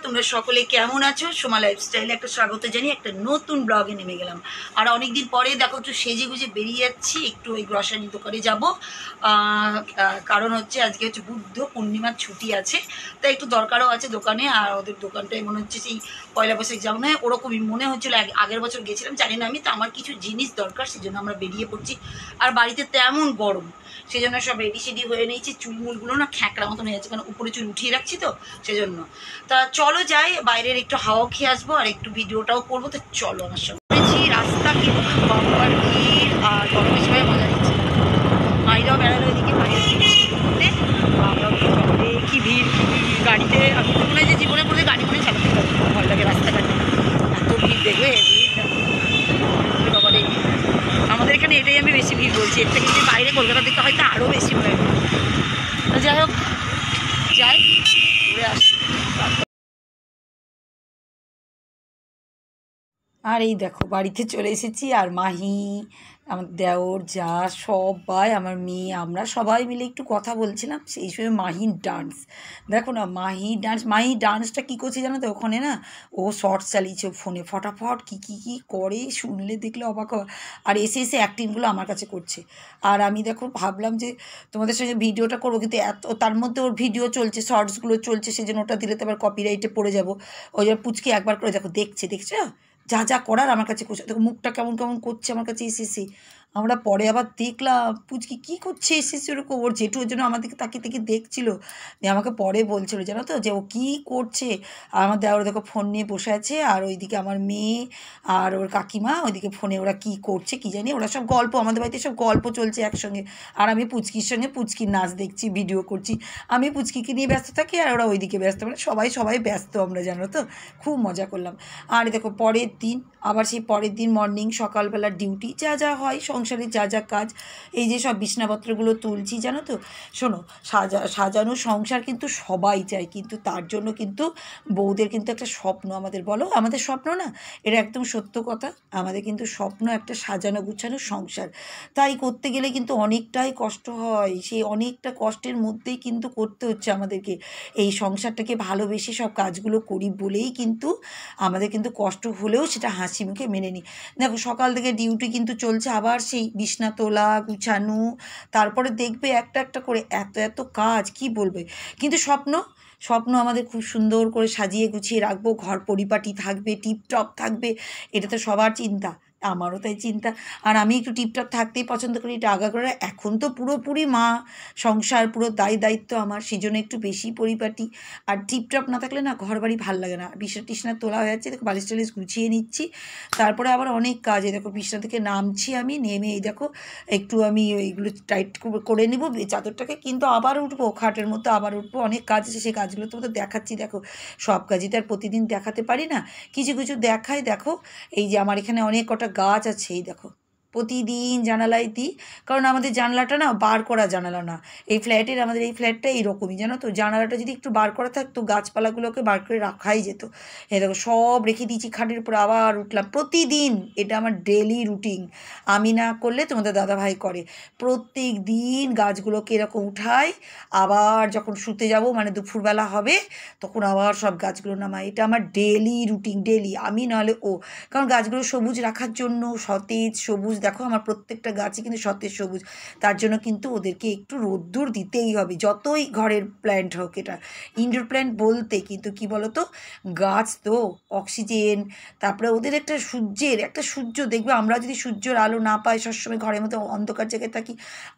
তোমরা সকলে কেমন আছো? সোমা লাইফস্টাইলে একটা স্বাগত জানিয়ে একটা নতুন ব্লগে নেমে গেলাম। আর অনেকদিন পরে দেখো একটু সেজে গুজে বেরিয়ে যাচ্ছি, একটু ওই গ্রসারি দোকানে যাব। কারণ হচ্ছে আজকে হচ্ছে বুদ্ধ পূর্ণিমার ছুটি আছে, তাই একটু দরকারও আছে দোকানে। আর ওদের দোকানটাই মনে হচ্ছে সেই পয়লা বৈশাখ যাও না, ওরকমই মনে হচ্ছিল। আগের বছর গেছিলাম, জানি না আমি, তো আমার কিছু জিনিস দরকার, সেজন্য আমরা বেরিয়ে পড়ছি। আর বাড়িতে তেমন গরম, সেই জন্য সব রেডি সেডি হয়ে নিয়েছি। চুলমুলগুলো না খ্যাঁকড়া মতন হয়ে যাচ্ছে, কারণ উপরে চুল উঠিয়ে রাখছি তো সেজন্য। তা চলো যাই, বাইরের একটু হাওয়া খেয়ে আসবো আর একটু ভিডিওটাও করবো। তো চলো আমার সঙ্গে। রাস্তা কিন্তু বাম্পার ভিড়, আর গরমের সময় মজা নিচ্ছি। মাইরাও বেড়ালো এদিকে বাইরে ঘুরতে, আমরাও কি ভিড় গাড়িতে। আমি তো মনে হয় যে জীবনে পড়ে গাড়ি মনে চালাতে পারি, ভয় লাগে রাস্তাঘাটে, এত ভিড় দেখবে। ভিড় বাবা রে, আমাদের এখানে এটাই আমি বেশি ভিড় বলছি, এর থেকে যদি বাইরে কলকাতা দিকে হয়তো আরও বেশি ভয়। তো যাই হোক, যাই ঘুরে আসি। আর এই দেখো বাড়িতে চলে এসেছি, আর মাহি, আমার দেওর, যা সবাই, আমার মেয়ে, আমরা সবাই মিলে একটু কথা বলছিলাম। সেই সময় মাহির ডান্স দেখো না, মাহি ডান্সটা কী করছে জানো তো? ওখানে না ও শর্টস চালিয়েছে ফোনে, ফটাফট কী করে শুনলে দেখলে অবাক হওয়া। আর এসে এসে অ্যাক্টিংগুলো আমার কাছে করছে। আর আমি দেখো ভাবলাম যে তোমাদের সঙ্গে ভিডিওটা করবো, কিন্তু এত তার মধ্যে ওর ভিডিও চলছে, শর্টসগুলো চলছে, সেই জন্য ওটা দিলে তো আবার কপিরাইটে পড়ে যাবো। ওই জন্য পুচকে একবার করে দেখো দেখছে যা যা করার আমার কাছে করছে। দেখো মুখটা কেমন কেমন করছে আমার কাছে এসে। আমরা পরে আবার দেখলাম পুচকি কী করছে এসেছে ওরকম, ওর জেঠু ওর জন্য আমাদেরকে তাকিয়ে দেখছিল। দিয়ে আমাকে পরে বলছিল জানো তো যে ও কী করছে। আর আমার দেওর দেখো ফোন নিয়ে বসে আছে, আর ওইদিকে আমার মেয়ে আর ওর কাকিমা ওইদিকে ফোনে ওরা কী করছে কী জানি, ওরা সব গল্প, আমাদের বাড়িতে সব গল্প চলছে একসঙ্গে। আর আমি পুচকির সঙ্গে পুচকির নাচ দেখছি, ভিডিও করছি। আমি পুচকিকে নিয়ে ব্যস্ত থাকি, আর ওরা ওইদিকে ব্যস্ত, মানে সবাই ব্যস্ত আমরা, জানো তো। খুব মজা করলাম। আর দেখো পরের দিন আবার সেই পরের দিন মর্নিং সকালবেলার ডিউটি, যা যা হয় সংসারে, যা যা কাজ, এই যে সব বিছনাপত্রগুলো তুলছি জানো তো। শোনো, সাজানো সংসার কিন্তু সবাই চায়, কিন্তু তার জন্য কিন্তু বউদের কিন্তু একটা স্বপ্ন, আমাদের বলো আমাদের স্বপ্ন না, এটা একদম সত্য কথা। আমাদের কিন্তু স্বপ্ন একটা সাজানো গুছানো সংসার, তাই করতে গেলে কিন্তু অনেকটাই কষ্ট হয়। সেই অনেকটা কষ্টের মধ্যেই কিন্তু করতে হচ্ছে আমাদেরকে। এই সংসারটাকে ভালোবেসে সব কাজগুলো করি বলেই কিন্তু আমাদের কিন্তু কষ্ট হলেও সেটা হাসি মুখে মেনে নিই। দেখো সকাল থেকে ডিউটি কিন্তু চলছে, আবার সেই বিছনা তোলা গুছানো, তারপরে দেখবে একটা একটা করে এত কাজ, কি বলবে। কিন্তু স্বপ্ন আমাদের খুব সুন্দর করে সাজিয়ে গুছিয়ে রাখবো, ঘর পরিপাটি থাকবে, টিপটপ থাকবে, এটা তো সবার চিন্তা, আমারও তাই চিন্তা। আর আমি একটু টিপটপ থাকতেই পছন্দ করি, এটা আগা করে। এখন তো পুরোপুরি মা, সংসার পুরো দায়িত্ব আমার, সেই জন্য একটু বেশি পরিপাটি। আর টিপটপ না থাকলে না ঘর বাড়ি ভাল লাগে না। বিছনা টিছনা তোলা হয়ে যাচ্ছে, দেখো বালিশ টালিশ গুছিয়ে নিচ্ছি। তারপরে আবার অনেক কাজে দেখো বিছনা থেকে নামছি, আমি নেমে এই দেখো একটু আমি ওইগুলো টাইট করে নেব চাদরটাকে, কিন্তু আবার উঠবো খাটের মতো, আবার উঠবো। অনেক কাজ আছে, সেই কাজগুলো তো দেখাচ্ছি। দেখো সব কাজই তো আর প্রতিদিন দেখাতে পারি না, কিছু কিছু দেখাই। দেখো এই যে আমার এখানে অনেক কটা গাছ আছে, এই দেখো প্রতিদিন জানালায় দিই, কারণ আমাদের জানলাটা না বার করা জানালা না। এই ফ্ল্যাটের, আমাদের এই ফ্ল্যাটটা এইরকমই জানো তো, জানালাটা যদি একটু বার করা থাকতো গাছপালাগুলোকে বার করে রাখাই যেত। এই দেখো সব রেখে দিয়েছি খাটের উপর, আবার উঠলাম প্রতিদিন। এটা আমার ডেলি রুটিন, আমি না করলে তোমাদের দাদাভাই করে। প্রত্যেক দিন গাছগুলোকে এরকম উঠাই, আবার যখন শুতে যাব মানে দুপুরবেলা হবে তখন আবার সব গাছগুলো নামাই। এটা আমার ডেলি রুটিন, ডেলি, আমি নাহলে ও। কারণ গাছগুলো সবুজ রাখার জন্য, সতেজ সবুজ, দেখো আমার প্রত্যেকটা গাছই কিন্তু সতেজ সবুজ। তার জন্য কিন্তু ওদেরকে একটু রোদ্দুর দিতেই হবে, যতই ঘরের প্ল্যান্ট হোক। এটা ইনডোর প্ল্যান্ট বলতে কিন্তু কি বলতো, গাছ তো অক্সিজেন, তারপরে ওদের একটা সূর্য দেখবে। আমরা যদি সূর্যের আলো না পাই, সবসময় ঘরের মধ্যে অন্ধকার জায়গায় থাকি,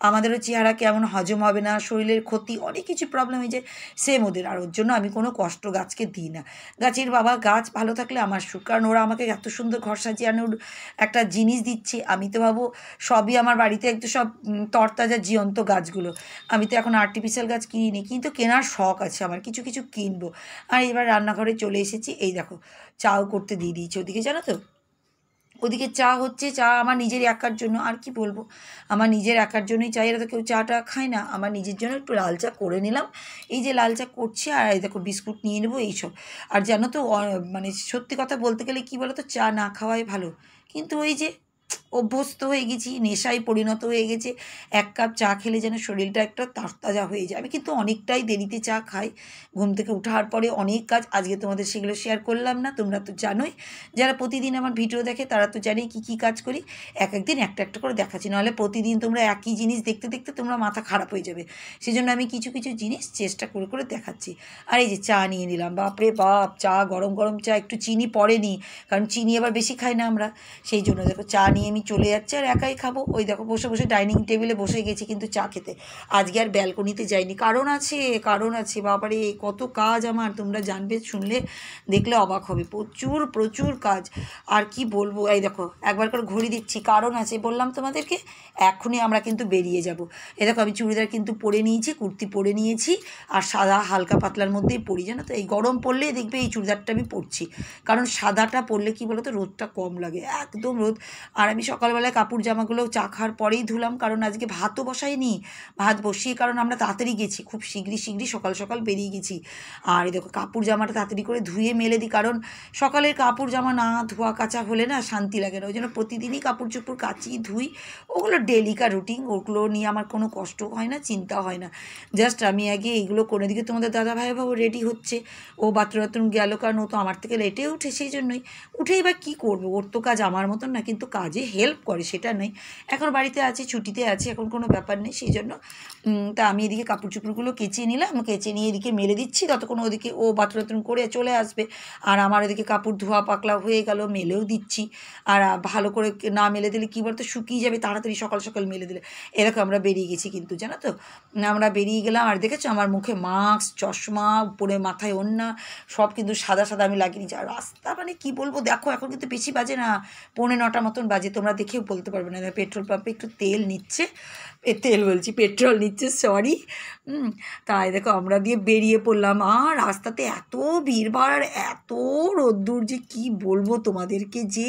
আমাদেরও চেহারা কেমন, হজম হবে না, শরীরের ক্ষতি, অনেক কিছু প্রবলেম হয়ে যায়। সেম ওদের। আর ওর জন্য আমি কোনো কষ্ট গাছকে দিই না। গাছের বাবা, গাছ ভালো থাকলে আমার সুখ, কারণ ওরা আমাকে এত সুন্দর ঘর সাজিয়ে আনোর একটা জিনিস দিচ্ছে। আমি তো ভাবো সবই আমার বাড়িতে একটু সব তরতাজা জীবন্ত গাছগুলো। আমি তো এখন আর্টিফিশিয়াল গাছ কিনিনি, কিন্তু কেনার শখ আছে আমার, কিছু কিছু কিনবো। আর এবার রান্নাঘরে চলে এসেছি, এই দেখো চাও করতে দিয়ে দিয়েছি ওদিকে, জানো তো। ওদিকে চা হচ্ছে, চা আমার নিজের একার জন্য, আর কি বলবো, আমার নিজের একার জন্যই চাই। এরা তো কেউ চাটা খায় না, আমার নিজের জন্য একটু লাল চা করে নিলাম। এই যে লাল চা করছি, আর এই দেখো বিস্কুট নিয়ে নেবো এইসব। আর জানো তো মানে সত্যি কথা বলতে গেলে কি বলো তো, চা না খাওয়াই ভালো, কিন্তু ওই যে অভ্যস্ত হয়ে গেছি, নেশায় পরিণত হয়ে গেছে। 1 কাপ চা খেলে যেন শরীরটা একটা তরতাজা হয়ে যায়। আমি কিন্তু অনেকটাই দেরিতে চা খাই, ঘুম থেকে ওঠার পরে অনেক কাজ, আজকে তোমাদের সেগুলো শেয়ার করলাম না, তোমরা তো জানোই, যারা প্রতিদিন আমার ভিডিও দেখে তারা তো জানেই কী কী কাজ করি। এক একদিন একটা একটা করে দেখাচ্ছি, নাহলে প্রতিদিন তোমরা একই জিনিস দেখতে দেখতে তোমরা মাথা খারাপ হয়ে যাবে। সেই জন্য আমি কিছু কিছু জিনিস চেষ্টা করে করে দেখাচ্ছি। আর এই যে চা নিয়ে নিলাম, বাপরে বাপ, চা গরম গরম চা, একটু চিনি পড়েনি, কারণ চিনি আবার বেশি খাই না আমরা, সেই জন্য দেখো চা নিয়ে আমি চলে যাচ্ছি আর একাই খাবো। ওই দেখো বসে বসে ডাইনিং টেবিলে বসে গেছি কিন্তু চা খেতে। আজকে আর ব্যালকনিতে যাইনি, কারণ আছে, কারণ আছে, বাবারে কত কাজ আমার, তোমরা জানবে, শুনলে দেখলে অবাক হবে, প্রচুর প্রচুর কাজ। আর কি বলবো, এই দেখো একবার করে ঘড়ি দিচ্ছি, কারণ আছে বললাম তোমাদেরকে, এখনই আমরা কিন্তু বেরিয়ে যাব। এ দেখো আমি চুড়িদার কিন্তু পরে নিয়েছি, কুর্তি পরে নিয়েছি, আর সাদা হালকা পাতলার মধ্যেই পরি, জানো তো, এই গরম পড়লে দেখবে এই চুড়িদারটা আমি পরছি, কারণ সাদাটা পরলে কি বলো তো, রোদটা কম লাগে, একদম রোদ। আর আমি সকালবেলায় কাপড় জামাগুলো চা খাওয়ার পরেই ধুলাম, কারণ আজকে ভাতও বসাইনি, ভাত বসিয়ে, কারণ আমরা তাড়াতাড়ি গেছি, খুব শীঘ্রই সকাল সকাল বেরিয়ে গেছি। আর এই দেখো কাপড় জামাটা তাড়াতাড়ি করে ধুয়ে মেলে দিই, কারণ সকালের কাপড় জামা না ধোয়া কাচা হলে না শান্তি লাগে না, ওই জন্য প্রতিদিনই কাপড় চোপড় কাচি ধুই, ওগুলো ডেলিকার রুটিন, ওগুলো নিয়ে আমার কোনো কষ্ট হয় না, চিন্তা হয় না। জাস্ট আমি আগে এইগুলো করে দিকে তোমাদের দাদাভাই বাবু রেডি হচ্ছে, ও বাথরুম গেল, কারণ ও তো আমার থেকে লেটে উঠে, সেই জন্যই উঠে এবার কী করবে, ওর তো কাজ আমার মতন না, কিন্তু কাজে হেল্প করে সেটা নেই, এখন বাড়িতে আছে, ছুটিতে আছে, এখন কোনো ব্যাপার নেই, সেই জন্য তা আমি এদিকে কাপড় চোপড়গুলো কেচে নিলাম, কেচে নিয়ে এদিকে মেলে দিচ্ছি, ততক্ষণ ওদিকে ও বাথরুম করে চলে আসবে, আর আমার ওদিকে কাপড় ধোয়া পাকলা হয়ে গেল, মেলেও দিচ্ছি। আর ভালো করে না মেলে দিলে কী বলতো, শুকিয়ে যাবে তাড়াতাড়ি, সকাল সকাল মেলে দিলে। এরকম আমরা বেরিয়ে গেছি কিন্তু, জানো তো, আমরা বেরিয়ে গেলাম, আর দেখেছো আমার মুখে মাস্ক, চশমা, উপরে মাথায় ওড়না, সব কিন্তু সাদা সাদা আমি লাগিয়ে নিচ্ছি। আর রাস্তা মানে কী বলবো, দেখো এখন কিন্তু বেশি বাজে না, 8:45 মতন বাজে, তোমরা দেখেও বলতে পারবে না। পেট্রোল পাম্পে একটু তেল নিচ্ছে, তেল বলছি, পেট্রোল নিচ্ছে, সরি। তাই দেখো আমরা দিয়ে বেরিয়ে পড়লাম, আর রাস্তাতে এত ভিড়ভাড় আর এত রোদ্দুর যে কী বলবো তোমাদেরকে, যে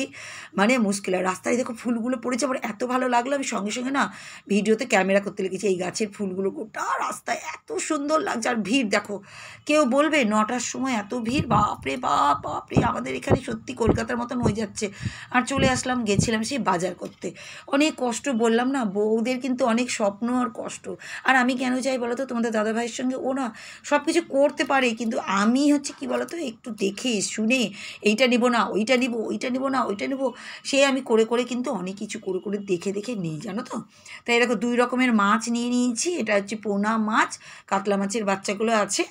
মানে মুশকিল। আর রাস্তায় দেখো ফুলগুলো পড়েছে, আমার এত ভালো লাগলো, আমি সঙ্গে সঙ্গে না ভিডিওতে ক্যামেরা করতে লেগেছি, এই গাছের ফুলগুলো গোটা রাস্তায় এত সুন্দর লাগছে। আর ভিড় দেখো, কেউ বলবে 9টার সময় এত ভিড়, বাপরে বাপ, বাপরে, আমাদের এখানে সত্যি কলকাতার মতন হয়ে যাচ্ছে। আর চলে আসলাম, গেছিলাম সেই বাজার করতে, অনেক কষ্ট, বললাম না, বউদের কিন্তু অনেক স্বপ্ন আর কষ্ট। আর আমি কেন চাই বলো তো, তোমাদের দাদাভাইয়ের সঙ্গে ও না সব কিছু করতে পারে, কিন্তু আমি হচ্ছে কি বলো তো, একটু দেখে শুনে, এইটা নিব না ওইটা নিব, ওইটা নিব না ওইটা নিব, সে আমি করে করে কিন্তু অনেক কিছু করে করে দেখে দেখে নিই, জানো তো। তাই দেখো 2 রকমের মাছ নিয়ে নিয়েছি, এটা হচ্ছে পোনা মাছ, কাতলা মাছের বাচ্চাগুলো আছে,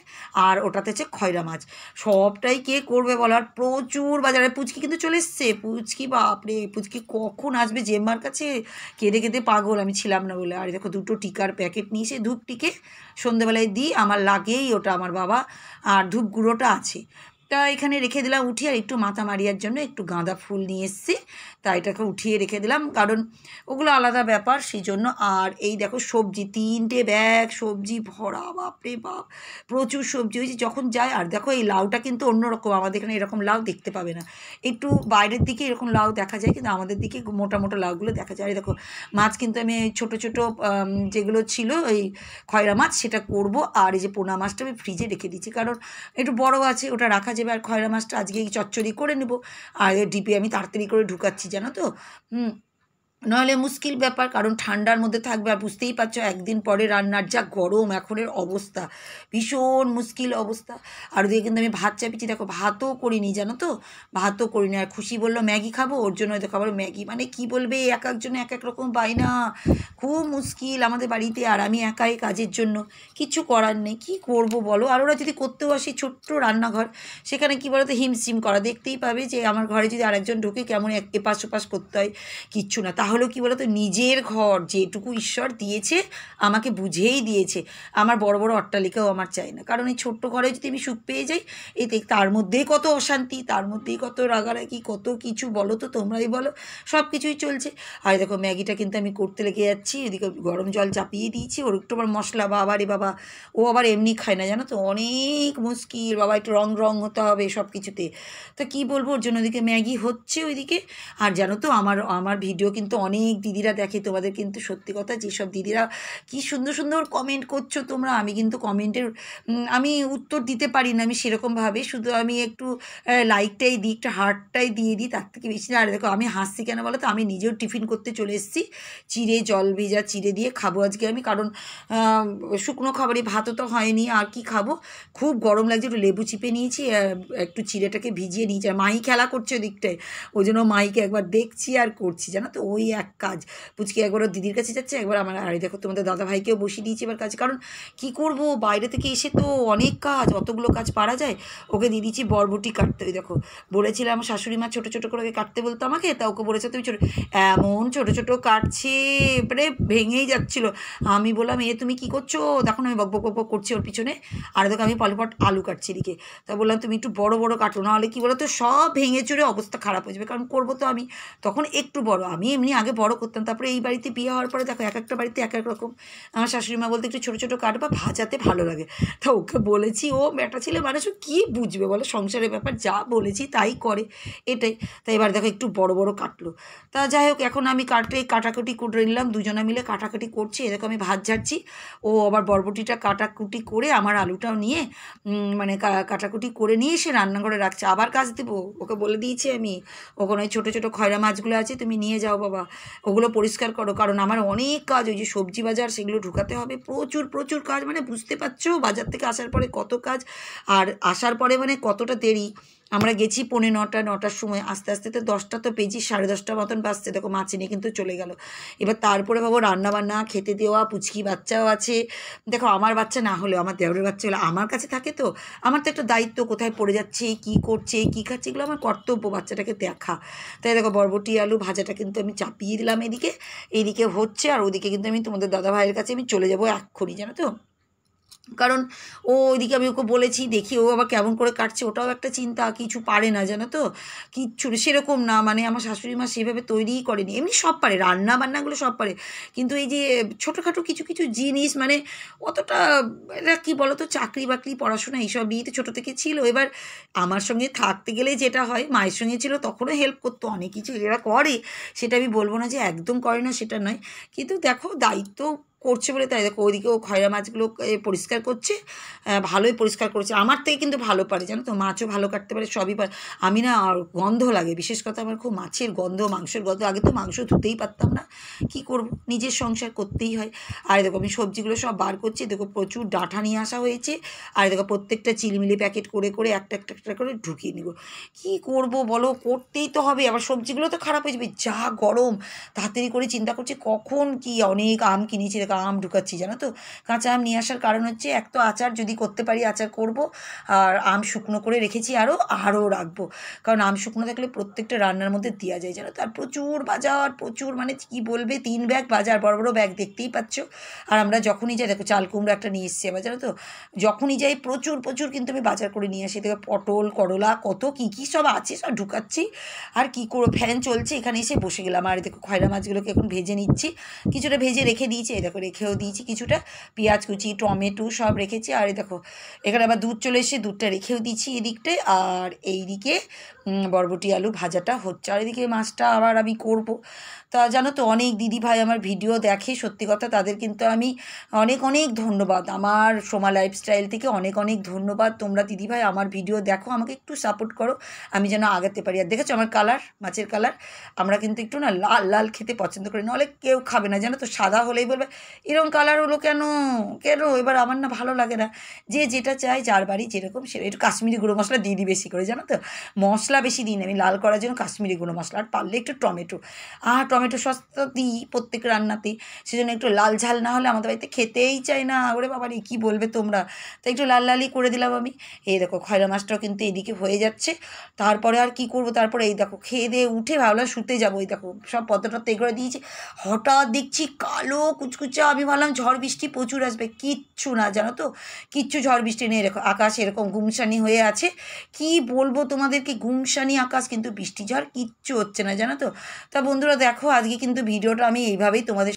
আর ওটাতে হচ্ছে খয়রা মাছ, সবটাই কে করবে বলো। আর প্রচুর বাজারে, পুচকি কিন্তু চলে এসছে, পুচকি বাপরে, পুচকি কখন আসবে জেম্মার কাছে, কেঁদে কেঁদে পাগল, আমি ছিলাম না বলে। আর দেখো 2টো টিকার প্যাকেট নিয়েছে, ধূপ টিকে সন্ধেবেলায় দিই, আমার লাগেই ওটা, আমার বাবা, আর ধূপ গুঁড়োটা আছে, তা এখানে রেখে দিলাম উঠিয়ে। আর একটু মাথা মারিয়ার জন্য একটু গাঁদা ফুল নিয়ে এসেছি, তা এটাকে উঠিয়ে রেখে দিলাম, কারণ ওগুলো আলাদা ব্যাপার, সেই জন্য। আর এই দেখো সবজি, 3টে ব্যাগ সবজি ভরা, বাপরে বাপ, প্রচুর সবজি হয়েছে যখন যায়। আর দেখো এই লাউটা কিন্তু অন্যরকম, আমাদের এখানে এরকম লাউ দেখতে পাবে না, একটু বাইরের দিকে এরকম লাউ দেখা যায়, কিন্তু আমাদের দিকে মোটা মোটা লাউগুলো দেখা যায়। আর দেখো মাছ কিন্তু আমি ছোটো ছোটো যেগুলো ছিল এই খয়রা মাছ, সেটা করব। আর এই যে পোনা মাছটা আমি ফ্রিজে রেখে দিচ্ছি, কারণ একটু বড় আছে, ওটা রাখা যাবে। আর খয়রা মাছটা আজকে চচ্চড়ি করে নেব, আর ডিপে আমি তাড়াতাড়ি করে ঢুকাচ্ছি, জানো তো, নাহলে মুশকিল ব্যাপার, কারণ ঠান্ডার মধ্যে থাকবে। আর বুঝতেই পারছো একদিন পরে রান্নার যা গরম এখনের অবস্থা, ভীষণ মুশকিল অবস্থা। আর ওদিকে কিন্তু আমি ভাত চাপিয়েছি, দেখো ভাতও করিনি, জানো তো, ভাতও করিনি। আর খুশি বললো ম্যাগি খাবো, ওর জন্য দেখো আবার ম্যাগি, মানে কি বলবে, এক একজনে এক এক রকম বায়না, খুব মুশকিল আমাদের বাড়িতে। আর আমি একাই কাজের জন্য, কিছু করার নেই, কি করব বলো। আর ওরা যদি করতেও আসে, ছোট্ট রান্নাঘর, সেখানে কি বলো তো, হিমশিম করা, দেখতেই পাবে যে আমার ঘরে যদি আরেকজন ঢুকে কেমন এপাশ ওপাশ করতে হয়, কিচ্ছু না। তাহলেও কি বলো তো, নিজের ঘর, যেটুকু ঈশ্বর দিয়েছে আমাকে বুঝেই দিয়েছে, আমার বড় বড় অট্টালিকাও আমার চাই না, কারণ এই ছোট্ট ঘরে যদি আমি সুখ পেয়ে যাই, এতে তার মধ্যেই কত অশান্তি, তার মধ্যেই কত রাগারাগি, কত কিছু, বলো তো, তোমরাই বলো, সব কিছুই চলছে। আর দেখো ম্যাগিটা কিন্তু আমি করতে লেগে যাচ্ছি, এদিকে গরম জল চাপিয়ে দিয়েছি, ওর একটু আবার মশলা, বাবা রে বাবা, ও আবার এমনি খায় না, জানো তো, অনেক মুশকিল বাবা, একটু রং রং হতে হবে সব কিছুতে। তো কী বলবো, ওর জন্য ওদিকে ম্যাগি হচ্ছে ওইদিকে। আর জানো তো আমার ভিডিও কিন্তু অনেক দিদিরা দেখে, তোমাদের কিন্তু সত্যি কথা যেসব দিদিরা কি সুন্দর সুন্দর কমেন্ট করছো তোমরা, আমি কিন্তু কমেন্টের আমি উত্তর দিতে পারি না, আমি সেরকমভাবে শুধু আমি একটু লাইকটাই দিই, একটা হার্টটাই দিয়ে দিই, তার থেকে বেশি না। আর দেখো আমি হাসছি কেন বলো তো, আমি নিজেও টিফিন করতে চলে এসেছি, চিড়ে জল ভেজা চিড়ে দিয়ে খাবো আজকে আমি, কারণ শুকনো খাবারই, ভাতও তো হয়নি, আর কি খাবো, খুব গরম লাগছে, একটু লেবু চিপে নিয়েছি, একটু চিড়েটাকে ভিজিয়ে নিয়েছি। আর মাহি খেলা করছে ওদিকটায়, ওই জন্য মাহিকে একবার দেখছি আর করছি, জানো তো, ওই এক কাজ। পুচকি একবার ওর দিদির কাছে যাচ্ছে, একবার আমার, আর দেখো তোমাদের দাদা ভাইকেও বসিয়ে দিয়েছি এবার কাজ, কারণ কি করব, বাইরে থেকে এসে তো অনেক কাজ, অতগুলো কাজ পারা যায়। ওকে দিয়ে দিচ্ছি বরবটি কাটতে, ওই দেখো বলেছিলাম আমার শাশুড়ি মা ছোটো ছোটো করে কাটতে বলতো আমাকে, তা ওকে বলেছে তুমি ছোটো, এমন ছোটো ছোটো কাটছে, এবারে ভেঙেই যাচ্ছিলো। আমি বললাম তুমি কি করছো, তখন আমি বক বক বক করছি ওর পিছনে, আর দেখো আমি পলপট আলু কাটছি এদিকে। তা বললাম তুমি একটু বড় বড় কাটো, নাহলে কী বলো তো সব ভেঙে চুরে অবস্থা খারাপ হয়ে যাবে, কারণ করবো তো আমি, তখন একটু বড়, আমি এমনি আগে বড় করতাম, তারপরে এই বাড়িতে বিয়ে হওয়ার পরে দেখো এক একটা বাড়িতে এক এক রকম। আমার শাশুড়ি মা বলতে একটু ছোটো ছোটো কাটবা, ভাজাতে ভালো লাগে। তা ওকে বলেছি, ও বেটা ছেলে মানুষ কী বুঝবে বলো, সংসারের ব্যাপার, যা বলেছি তাই করে, এটাই। তাই এবার দেখো একটু বড় বড় কাটলো। তা যাই হোক, এখন আমি কাটাকুটি করে নিলাম, দুজনে মিলে কাটাকাটি করছি, এরকম আমি ভাত ঝাড়ছি, ও আবার বরবটিটা কাটাকুটি করে আমার আলুটাও নিয়ে মানে কাটাকুটি করে নিয়ে এসে রান্নাঘরে রাখছে, আবার কাজ দেবো, ওকে বলে দিয়েছি আমি, ওখানে ওই ছোটো ছোটো খয়রা মাছগুলো আছে তুমি নিয়ে যাও বাবা, ওগুলো পরিষ্কার করো, কারণ আমার অনেক কাজ, ওই যে সবজি বাজার সেগুলো ঢুকাতে হবে, প্রচুর প্রচুর কাজ, মানে বুঝতে পারছো বাজার থেকে আসার পরে কত কাজ, আর আসার পরে মানে কতটা দেরি। আমরা গেছি 9:45-9টার সময়, আস্তে আস্তে তো 10টা তো পেয়েছি, 10:30 মতন বাজছে, দেখো মাছ নিয়ে কিন্তু চলে গেল। এবার তারপরে ভাবো রান্নাবান্না, খেতে দেওয়া, পুচকি বাচ্চাও আছে, দেখো আমার বাচ্চা না হলেও আমার দেওরের বাচ্চা হলে আমার কাছে থাকে, তো আমার তো একটা দায়িত্ব, কোথায় পড়ে যাচ্ছে, কি করছে, কি খাচ্ছে, এগুলো আমার কর্তব্য, বাচ্চাটাকে দেখা। তাই দেখো বরবটি আলু ভাজাটা কিন্তু আমি চাপিয়ে দিলাম এইদিকে হচ্ছে, আর ওদিকে কিন্তু আমি তোমাদের দাদা ভাইয়ের কাছে আমি চলে যাবো এক্ষুনি, জানো তো, কারণ ও ওইদিকে আমি ওকে বলেছি, দেখি ও আবার কেমন করে কাটছে, ওটাও একটা চিন্তা, কিছু পারে না জানো তো, কিচ্ছু সেরকম না, মানে আমার শাশুড়ি মা সেভাবে তৈরিই করেনি, এমনি সব পারে, রান্না বান্নাগুলো সব পারে, কিন্তু এই যে ছোটোখাটো কিছু কিছু জিনিস মানে অতটা, এটা কী বলো তো, চাকরি বাকরি পড়াশোনা এইসব বিয়েতে ছোটো থেকে ছিল, এবার আমার সঙ্গে থাকতে গেলে যেটা হয়, মায়ের সঙ্গে ছিল তখনও হেল্প করতো, অনেক কিছু এরা করে, সেটা আমি বলবো না যে একদম করে না, সেটা নয়, কিন্তু দেখো দায়িত্ব করছে বলে, তাই দেখো ওইদিকে ও খয়রা মাছগুলো পরিষ্কার করছে, ভালোই পরিষ্কার করেছে, আমার থেকে কিন্তু ভালো পারে, জানো তো, মাছও ভালো কাটতে পারে, সবই পারে। আমি না, গন্ধ লাগে, বিশেষ কথা আমার খুব মাছের গন্ধ, মাংসের গন্ধ, আগে তো মাংস ধুতেই পারতাম না, কি করব, নিজের সংসার করতেই হয়। আর দেখো আমি সবজিগুলো সব বার করছি, দেখো প্রচুর ডাঁটা নিয়ে আসা হয়েছে, আর দেখো প্রত্যেকটা চিলমিলি প্যাকেট করে করে একটা একটা একটা করে ঢুকিয়ে নিব, কি করব বলো, করতেই তো হবে, আবার সবজিগুলো তো খারাপ হয়ে যাবে, যা গরম, তাড়াতাড়ি করে চিন্তা করছি কখন কি, অনেক আম কিনেছি, দেখো আম ঢুকাচ্ছি, জানো তো, কাঁচা আম নিয়ে আসার কারণ হচ্ছে, এক তো আচার যদি করতে পারি আচার করব, আর আম শুকনো করে রেখেছি, আরও রাখবো, কারণ আম শুকনো থাকলে প্রত্যেকটা রান্নার মধ্যে দেওয়া যায়, জানো তো, আর প্রচুর বাজার, প্রচুর মানে কী বলবে, 3 ব্যাগ বাজার, বড় বড় ব্যাগ দেখতেই পাচ্ছ। আর আমরা যখনই যাই, দেখো চাল কুমড়ো একটা নিয়ে এসছি আবার, জানো তো, যখনই যাই প্রচুর প্রচুর কিন্তু আমি বাজার করে নিয়ে আসি, দেখো পটল করলা কত কী কী সব আছে, সব ঢুকাচ্ছি, আর কী করবো, ফ্যান চলছে, এখানে এসে বসে গেলাম, আর দেখো খয়রা মাছগুলোকে এখন ভেজে নিচ্ছি, কিছুটা ভেজে রেখে দিয়েছি, এই দেখো রেখেও দিয়েছি কিছুটা, পেঁয়াজ কুচি টমেটো সব রেখেছি, আর এই দেখো এখানে আবার দুধ চলে এসে দুধটা রেখেও দিচ্ছি এদিকটায়, আর এইদিকে বরবটি আলু ভাজাটা হচ্ছে, আর এদিকে মাছটা আবার আমি করব। তা জানো তো, অনেক দিদি ভাই আমার ভিডিও দেখে, সত্যি কথা তাদের কিন্তু আমি অনেক অনেক ধন্যবাদ, আমার সোমা লাইফস্টাইল থেকে অনেক অনেক ধন্যবাদ, তোমরা দিদি ভাই আমার ভিডিও দেখো, আমাকে একটু সাপোর্ট করো, আমি যেন আগাতে পারি। আর দেখেছো আমার কালার, মাছের কালার, আমরা কিন্তু একটু না লাল লাল খেতে পছন্দ করি, নাহলে কেউ খাবে না, জানো তো, সাদা হলেই বলবে এরকম কালার হলো কেন কেন, এবার আমার না ভালো লাগে না, যে যেটা চাই, যার বাড়ি যেরকম সে, একটু কাশ্মীরি গুঁড়ো মশলা দিয়ে দিই বেশি করে, জানো তো, মশলা বেশি দিই না আমি, লাল করার জন্য কাশ্মীরি গুঁড়ো মশলা, আর পারলে একটু টমেটো, আর টমেটো সস তো দিই প্রত্যেক রান্নাতেই, সেজন্য একটু লাল ঝাল না হলে আমাদের বাড়িতে খেতেই চায় না, ওরে বাবা রে কী বলবে তোমরা, তাই একটু লাল লালই করে দিলাম আমি। এই দেখো খয়রা মাছটাও কিন্তু এদিকে হয়ে যাচ্ছে, তারপরে আর কি করব, তারপরে এই দেখো খেয়ে দিয়ে উঠে ভাবলাম শুতে যাবো, এই দেখো সব পদ্মটা এগড়ে দিয়েছি, হঠাৎ দেখছি কালো কুচকুচা, আমি ভাবলাম ঝড় বৃষ্টি প্রচুর আসবে, কিচ্ছু না, জানো তো, কিচ্ছু ঝড় বৃষ্টি নেই, এরকম আকাশ এরকম গুমসানি হয়ে আছে, কি বলবো তোমাদেরকে, গুমসানি আকাশ, কিন্তু বৃষ্টি ঝড় কিচ্ছু হচ্ছে না, জানো তো। তা বন্ধুরা দেখো আজকে কিন্তু ভিডিওটা আমি এইভাবেই তোমাদের